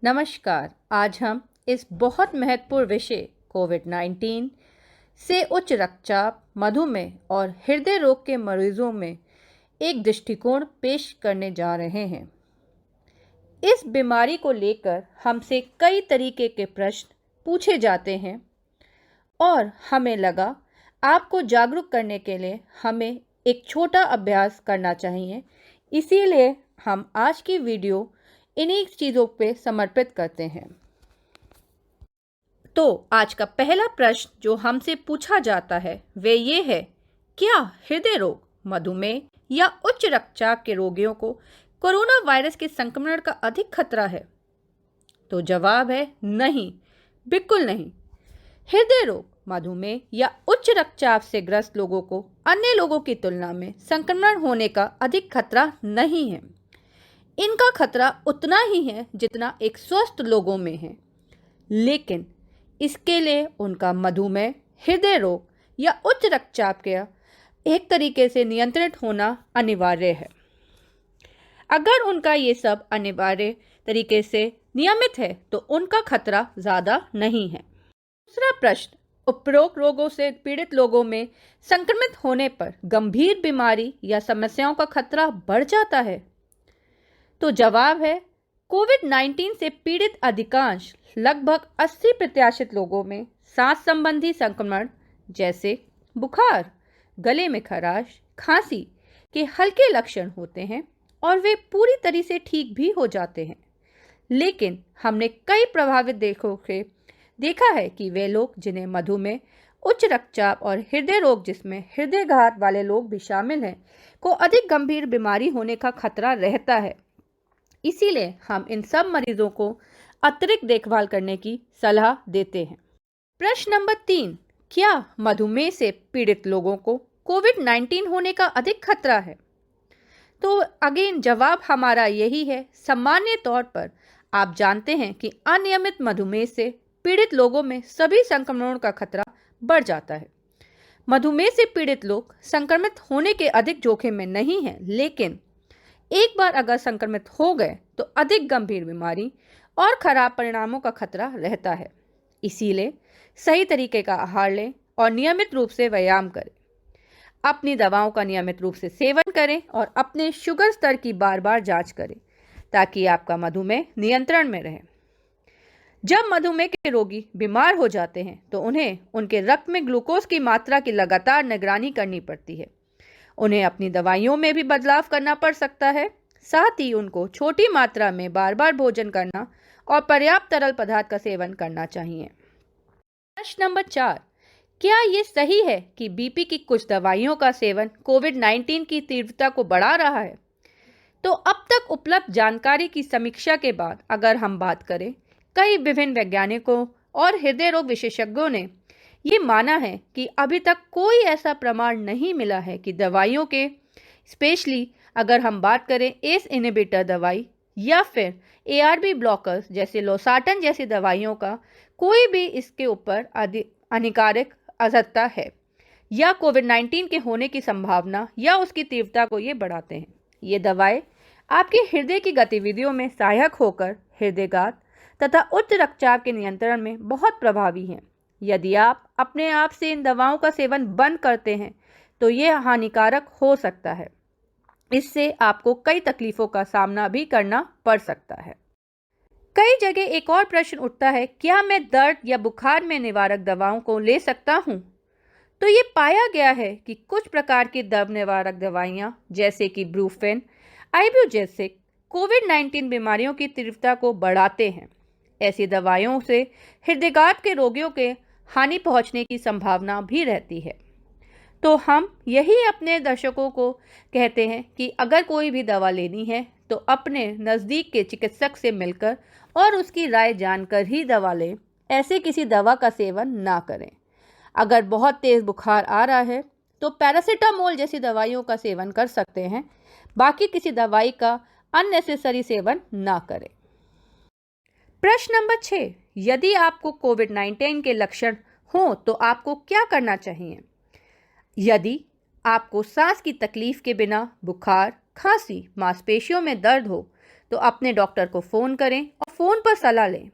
नमस्कार। आज हम इस बहुत महत्वपूर्ण विषय कोविड-19 से उच्च रक्तचाप, मधुमेह और हृदय रोग के मरीजों में एक दृष्टिकोण पेश करने जा रहे हैं। इस बीमारी को लेकर हमसे कई तरीके के प्रश्न पूछे जाते हैं और हमें लगा आपको जागरूक करने के लिए हमें एक छोटा अभ्यास करना चाहिए। इसीलिए हम आज की वीडियो इन्हीं चीज़ों पे समर्पित करते हैं। तो आज का पहला प्रश्न जो हमसे पूछा जाता है वे ये है, क्या हृदय रोग, मधुमेह या उच्च रक्तचाप के रोगियों को कोरोना वायरस के संक्रमण का अधिक खतरा है? तो जवाब है नहीं, बिल्कुल नहीं। हृदय रोग, मधुमेह या उच्च रक्तचाप से ग्रस्त लोगों को अन्य लोगों की तुलना में संक्रमण होने का अधिक खतरा नहीं है। इनका खतरा उतना ही है जितना एक स्वस्थ लोगों में है, लेकिन इसके लिए उनका मधुमेह, हृदय रोग या उच्च रक्तचाप का एक तरीके से नियंत्रित होना अनिवार्य है। अगर उनका ये सब अनिवार्य तरीके से नियमित है तो उनका खतरा ज़्यादा नहीं है। दूसरा प्रश्न, उपरोक्त रोगों से पीड़ित लोगों में संक्रमित होने पर गंभीर बीमारी या समस्याओं का खतरा बढ़ जाता है? तो जवाब है, कोविड-19 से पीड़ित अधिकांश लगभग 80% लोगों में सांस संबंधी संक्रमण जैसे बुखार, गले में खराश, खांसी के हल्के लक्षण होते हैं और वे पूरी तरह से ठीक भी हो जाते हैं। लेकिन हमने कई प्रभावित देखा है कि वे लोग जिन्हें मधुमेह, उच्च रक्तचाप और हृदय रोग जिसमें हृदयघात वाले लोग भी शामिल हैं को अधिक गंभीर बीमारी होने का खतरा रहता है। इसीलिए हम इन सब मरीजों को अतिरिक्त देखभाल करने की सलाह देते हैं। प्रश्न नंबर 3, क्या मधुमेह से पीड़ित लोगों को कोविड-19 होने का अधिक खतरा है? तो अगेन जवाब हमारा यही है। सामान्य तौर पर आप जानते हैं कि अनियमित मधुमेह से पीड़ित लोगों में सभी संक्रमणों का खतरा बढ़ जाता है। मधुमेह से पीड़ित लोग संक्रमित होने के अधिक जोखिम में नहीं हैं, लेकिन एक बार अगर संक्रमित हो गए तो अधिक गंभीर बीमारी और खराब परिणामों का खतरा रहता है। इसीलिए सही तरीके का आहार लें और नियमित रूप से व्यायाम करें। अपनी दवाओं का नियमित रूप से सेवन करें और अपने शुगर स्तर की बार बार जांच करें ताकि आपका मधुमेह नियंत्रण में रहे। जब मधुमेह के रोगी बीमार हो जाते हैं तो उन्हें उनके रक्त में ग्लूकोज की मात्रा की लगातार निगरानी करनी पड़ती है। उन्हें अपनी दवाइयों में भी बदलाव करना पड़ सकता है। साथ ही उनको छोटी मात्रा में बार बार भोजन करना और पर्याप्त तरल पदार्थ का सेवन करना चाहिए। प्रश्न नंबर 4, क्या ये सही है कि बीपी की कुछ दवाइयों का सेवन कोविड-19 की तीव्रता को बढ़ा रहा है? तो अब तक उपलब्ध जानकारी की समीक्षा के बाद अगर हम बात करें, कई विभिन्न वैज्ञानिकों और हृदय रोग विशेषज्ञों ने ये माना है कि अभी तक कोई ऐसा प्रमाण नहीं मिला है कि दवाइयों के, स्पेशली अगर हम बात करें एस इनहिबिटर दवाई या फिर एआरबी ब्लॉकर्स जैसे लोसार्टन जैसी दवाइयों का कोई भी इसके ऊपर हानिकारक असरता है या कोविड-19 के होने की संभावना या उसकी तीव्रता को ये बढ़ाते हैं। ये दवाएं आपके हृदय की गतिविधियों में सहायक होकर हृदयघात तथा उच्च रक्तचाप के नियंत्रण में बहुत प्रभावी हैं। यदि आप अपने आप से इन दवाओं का सेवन बंद करते हैं तो यह हानिकारक हो सकता है। इससे आपको कई तकलीफों का सामना भी करना पड़ सकता है। कई जगह एक और प्रश्न उठता है, क्या मैं दर्द या बुखार में निवारक दवाओं को ले सकता हूं? तो ये पाया गया है कि कुछ प्रकार की दर्द निवारक दवाइयां जैसे कि ब्रूफेन, आइबुप्रोफेन कोविड-19 बीमारियों की तीव्रता को बढ़ाते हैं। ऐसी दवाइयों से हृदयघात के रोगियों के हानि पहुंचने की संभावना भी रहती है। तो हम यही अपने दर्शकों को कहते हैं कि अगर कोई भी दवा लेनी है तो अपने नज़दीक के चिकित्सक से मिलकर और उसकी राय जानकर ही दवा लें। ऐसे किसी दवा का सेवन ना करें। अगर बहुत तेज़ बुखार आ रहा है तो पैरासीटामोल जैसी दवाइयों का सेवन कर सकते हैं, बाकी किसी दवाई का अननेसेसरी सेवन ना करें। प्रश्न नंबर 6, यदि आपको कोविड-19 के लक्षण हों तो आपको क्या करना चाहिए? यदि आपको सांस की तकलीफ के बिना बुखार, खांसी, मांसपेशियों में दर्द हो तो अपने डॉक्टर को फ़ोन करें और फ़ोन पर सलाह लें।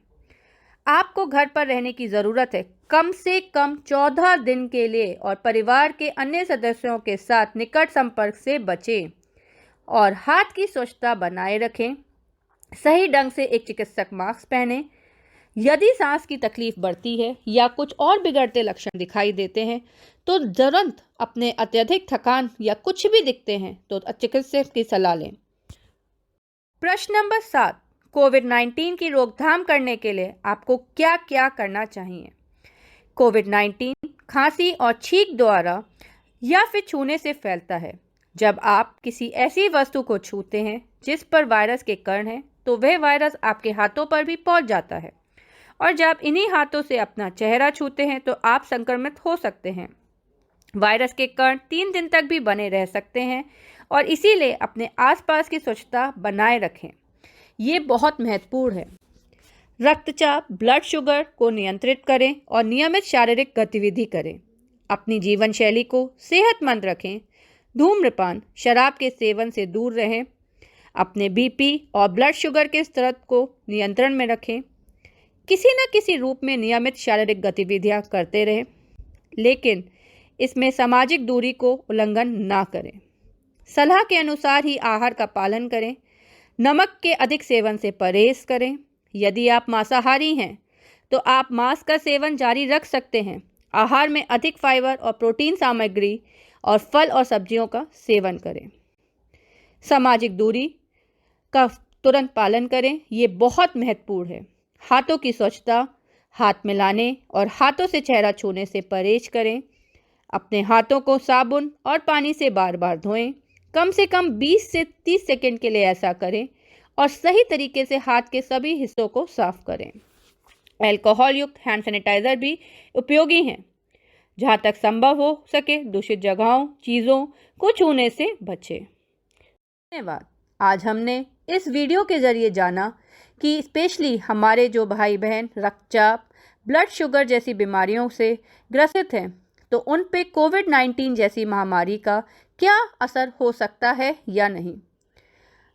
आपको घर पर रहने की ज़रूरत है। कम से कम 14 दिन के लिए और परिवार के अन्य सदस्यों के साथ निकट संपर्क से बचें और हाथ की स्वच्छता बनाए रखें। सही ढंग से एक चिकित्सक मास्क पहनें। यदि सांस की तकलीफ बढ़ती है या कुछ और बिगड़ते लक्षण दिखाई देते हैं तो तुरंत अपने अत्यधिक थकान या कुछ भी दिखते हैं तो चिकित्सक की सलाह लें। प्रश्न नंबर 7, कोविड-19 की रोकथाम करने के लिए आपको क्या क्या करना चाहिए? कोविड-19 खांसी और छींक द्वारा या फिर छूने से फैलता है। जब आप किसी ऐसी वस्तु को छूते हैं जिस पर वायरस के कण हैं तो वह वायरस आपके हाथों पर भी पहुंच जाता है और जब इन्हीं हाथों से अपना चेहरा छूते हैं तो आप संक्रमित हो सकते हैं। वायरस के कण 3 दिन तक भी बने रह सकते हैं और इसीलिए अपने आसपास की स्वच्छता बनाए रखें। ये बहुत महत्वपूर्ण है। रक्तचाप, ब्लड शुगर को नियंत्रित करें और नियमित शारीरिक गतिविधि करें। अपनी जीवन शैली को सेहतमंद रखें। धूम्रपान, शराब के सेवन से दूर रहें। अपने बीपी और ब्लड शुगर के स्तर को नियंत्रण में रखें। किसी न किसी रूप में नियमित शारीरिक गतिविधियां करते रहें, लेकिन इसमें सामाजिक दूरी को उल्लंघन ना करें। सलाह के अनुसार ही आहार का पालन करें। नमक के अधिक सेवन से परहेज करें। यदि आप मांसाहारी हैं तो आप मांस का सेवन जारी रख सकते हैं। आहार में अधिक फाइबर और प्रोटीन सामग्री और फल और सब्जियों का सेवन करें। सामाजिक दूरी का तुरंत पालन करें, ये बहुत महत्वपूर्ण है। हाथों की स्वच्छता, हाथ मिलाने और हाथों से चेहरा छूने से परहेज करें। अपने हाथों को साबुन और पानी से बार बार धोएं। कम से कम 20 से 30 सेकंड के लिए ऐसा करें और सही तरीके से हाथ के सभी हिस्सों को साफ करें। अल्कोहल युक्त हैंड सैनिटाइजर भी उपयोगी हैं। जहाँ तक संभव हो सके दूषित जगहों, चीज़ों को छूने से बचें। धन्यवाद। आज हमने इस वीडियो के जरिए जाना कि स्पेशली हमारे जो भाई बहन रक्तचाप, ब्लड शुगर जैसी बीमारियों से ग्रसित हैं तो उन पे कोविड-19 जैसी महामारी का क्या असर हो सकता है या नहीं।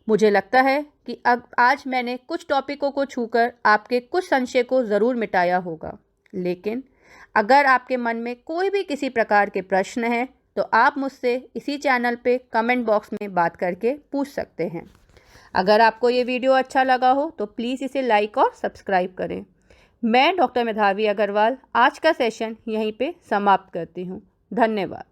मुझे लगता है कि आज मैंने कुछ टॉपिकों को छूकर आपके कुछ संशय को ज़रूर मिटाया होगा, लेकिन अगर आपके मन में कोई भी किसी प्रकार के प्रश्न हैं तो आप मुझसे इसी चैनल पे कमेंट बॉक्स में बात करके पूछ सकते हैं। अगर आपको ये वीडियो अच्छा लगा हो तो प्लीज़ इसे लाइक और सब्सक्राइब करें। मैं डॉक्टर मेधावी अग्रवाल आज का सेशन यहीं पे समाप्त करती हूँ। धन्यवाद।